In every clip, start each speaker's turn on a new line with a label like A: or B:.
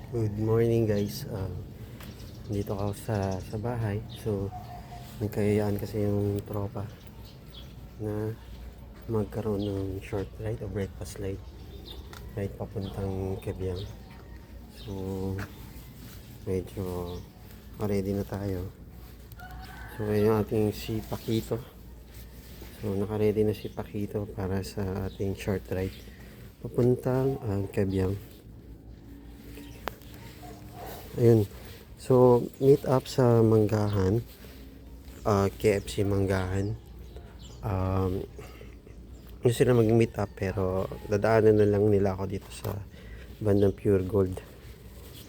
A: Good morning guys. Dito ako sa bahay. So nagkayaan kasi yung tropa na magkaroon ng short ride o breakfast ride papuntang Kebyang. So medyo ready na tayo. So yung ating si Pakito. So naka-ready na si Pakito para sa ating short ride papuntang Kebyang. Ayun. So, meet up sa Manggahan. KFC Manggahan. Yung sila mag-meet up pero dadaanan na lang nila ako dito sa bandang Pure Gold.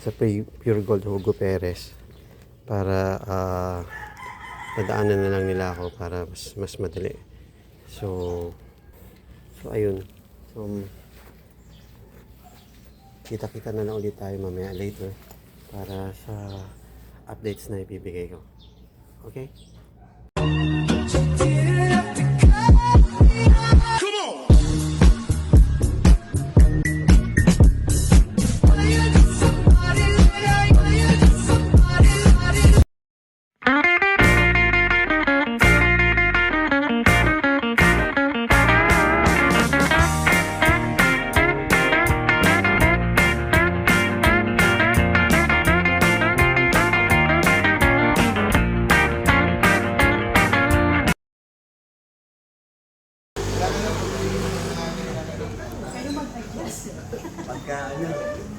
A: Sa Pure Gold Hugo Perez. Para dadaanan na lang nila ako para mas madali. So ayun. So, kita-kita na lang ulit tayo mamaya later para sa updates na ibibigay ko. Okay?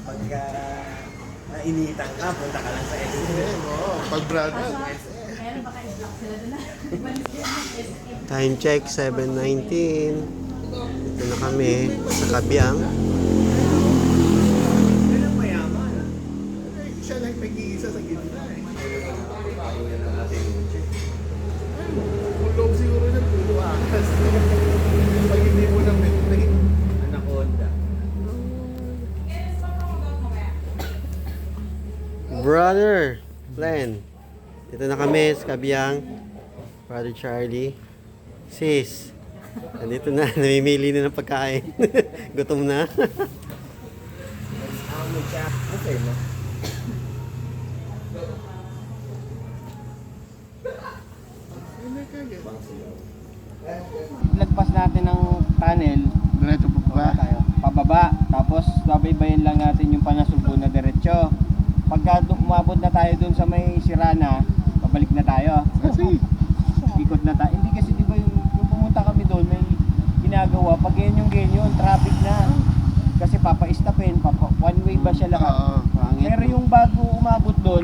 B: Pagka nainitan ka, punta ka lang sa SM.
C: Oo, pag-brother.
A: Time check 7:19. Ito na kami sa Kabyang.
B: Yan ang mayaman.
C: Siya lang nag-iisa sa gitna eh. Kung loob siguro niya, puro akas. Pag hindi mo lang
B: Anaconda.
A: Brother Len. Dito na kami sa Kabyang. Brother Charlie. Sis. Nandito na. Namimili na ng pagkain. Gutom na.
B: Amo siya. Okay mo.
D: Lagpas natin ng tunnel,
C: Diretso pa ba?
D: tayo. Pababa, tapos babaybayin lang natin yung panasubo na diretso. Pagka umabot na tayo dun sa may Sirana, pabalik na tayo.
C: Kasi,
D: Ikot na tayo. Hindi kasi di ba yung pumunta kami doon, may ginagawa. Pag ganyan, traffic na. Kasi papa-stopin, one way ba siya lahat?
C: oo.
D: Pero yung bago umabot doon,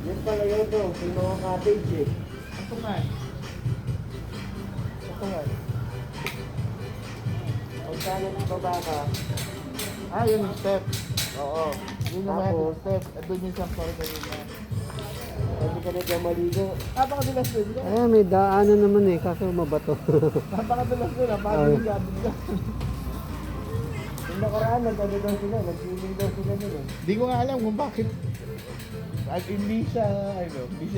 D: yun pala yun doon, yung mga cottage eh.
C: Ito nga. Ito nga.
D: Pagka nagbaba ka,
C: Ah, yun yung step.
D: oo.
C: Yun yung mga step. Doon yung isang part na yun na.
D: Hindi ka nagmamaligo. Napakadulas doon.
A: Ayan, may daanan naman eh. Kaso mabato.
D: Napakadulas doon. Napakadulas doon. Yung nakaraan, nagkano daw sila. Nag-swimming daw sila doon eh.
C: Hindi ko nga alam kung bakit. At hindi siya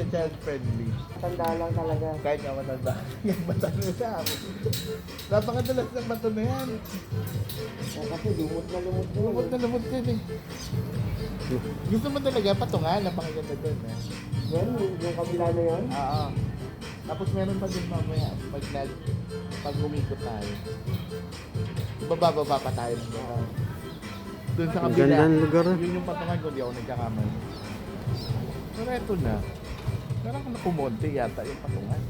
C: child friendly.
D: Tanda lang talaga.
C: Kahit nga matanda. Yung matanda siya ako. Napakadalas ng bato na yan.
D: Kasi lumot na lumot na
C: Lumot na lumot din eh. Gusto mo talaga patungan ang pakaganda doon eh.
D: Yan, yung kabila na yan.
C: Oo. Tapos meron pa din mamaya pag umikot tayo. Bababa pa tayo ng Doon sa
A: Ang
C: kabila.
A: ganda ng lugar.
C: Yun yung patungan ko, di ako nagkakamali. Pero eto na. Parang napumonte yata yung patungan.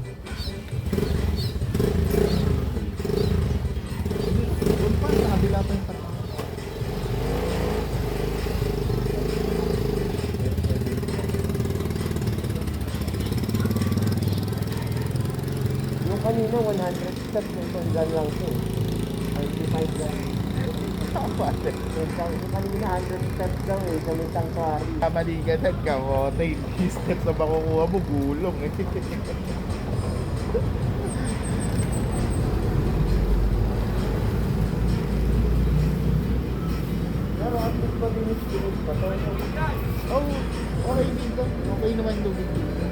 C: Doon pa, sa kabila pa yung patungan.
D: Yung kanina 100 steps yung tanggal lang siya. 95 lang. Yung kanina 100 steps lang eh, sa may sanctuary.
C: Kamali ka na, kamote. Yung steps na makukuha mo, gulong eh.
D: Pero at least mabilis-bilis pa to.
C: Oh, okay dito. Okay naman lubid dito.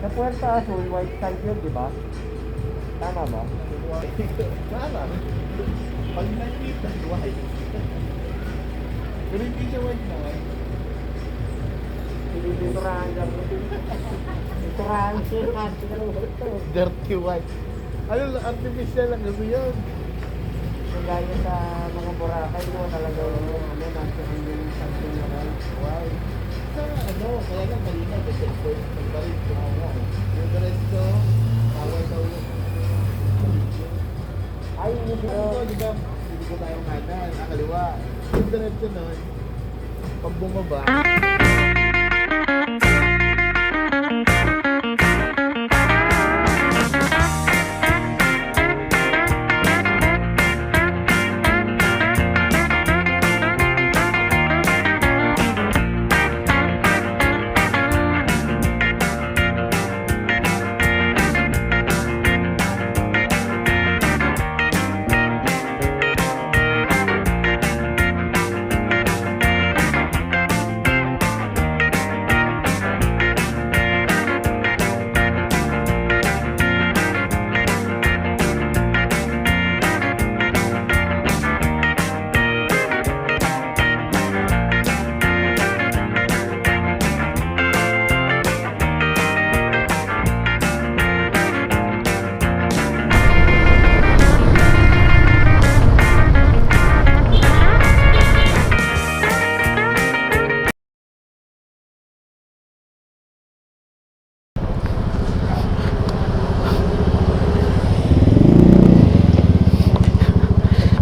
D: Sa Puerto Azul, white sand yun, di ba? Tama ba?
C: Tama. Pag nakita, white. Pero hindi siya white na white.
D: Tiniturahan lang. Tiniturahan siya.
C: Dirty white. Ano, artificial lang kasi yun.
D: Kung gaya sa mga Boracay, no, talaga yung ano, nasa yung something na white.
C: Sa ano, kaya lang malinaw kasi nagbarit ko nga. Yung diretso, away daw yun.
D: Ay, hindi
C: Ano, di ba, hindi ko tayong kanan, kaliwa. Yung diretso nun, pag bumaba,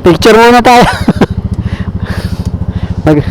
A: Picture muna tayo. Mag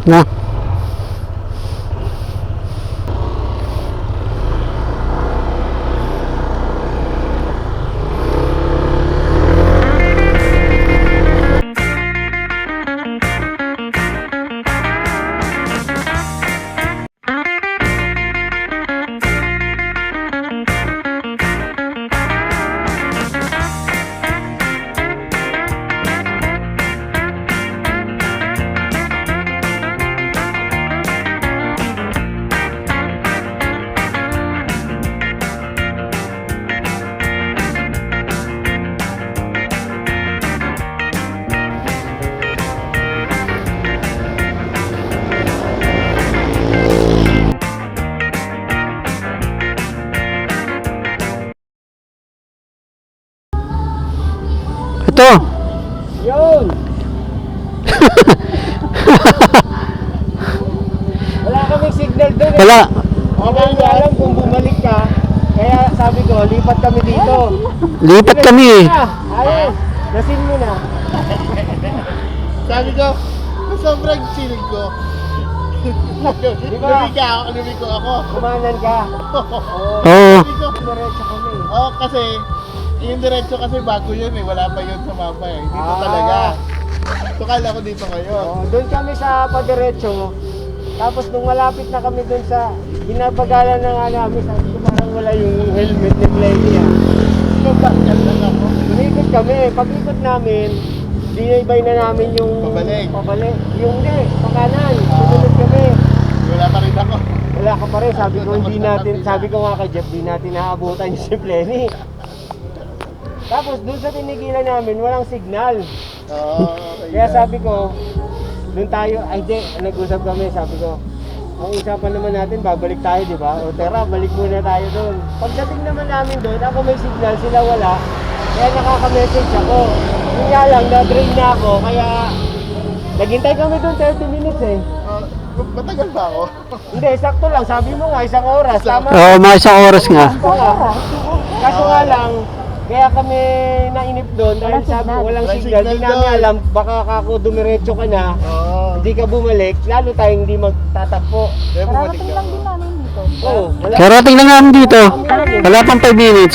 A: na. Ito.
D: Yun! Wala kaming signal doon eh.
A: Wala.
D: Hindi alam kung bumalik ka. Kaya sabi ko, lipat lipat kami dito.
A: Lipat kami eh.
D: Ayos, nasin mo na.
C: Sabi ko, sobrang chill ko.
D: Di ba?
C: Lumiko ako.
D: Kumanan ka.
A: Oo.
C: Sabi ko,
D: Diretso kami.
C: oh, kasi, yung diretso kasi bago yun eh. Wala pa yun sa mapa eh. Dito talaga. So, kala ko dito ngayon.
D: Doon kami sa padiretso. Tapos nung malapit na kami doon sa binabagalan na nga namin, sabi ko parang wala yung helmet ni Flemmy ah.
C: So, bakit lang ako?
D: Umikot kami. Pag-ikot namin, dinibay na namin yung
C: Pabalik.
D: Yung hindi, pakanan. Sumunod kami.
C: Wala pa rin ako.
D: Wala ka pa rin. Sabi ko hindi natin, sabi ko nga kay Jeff, di natin naabutan yung si Flemmy. Tapos doon sa tinigilan namin, walang signal.
C: Oo, okay.
D: Kaya sabi ko, doon tayo, ay di, nag-usap kami, sabi ko, ang usapan naman natin, babalik tayo, di ba? O tara, balik muna tayo doon. Pagdating naman namin doon, ako may signal, sila wala. Kaya nakaka-message ako. Yun nga lang, na-drain na ako, kaya naghintay kami doon 30 minutes eh.
C: Matagal ba ako?
D: Hindi, sakto lang, sabi mo nga, 1 oras, tama?
A: Oo, mga isang oras nga.
D: Kaso nga lang, kaya kami nainip doon dahil sabi ko walang
C: Walang
D: signal, di
C: signal
D: namin
C: doon.
D: alam, baka kako dumiretso ka na,
C: Oo.
D: hindi ka bumalik, lalo tayong hindi magtatakbo.
C: Kaya bumalik
E: Kararating lang
C: ako.
E: din namin dito.
D: Oo, wala.
A: Karating lang namin dito. Wala pang 5 minutes.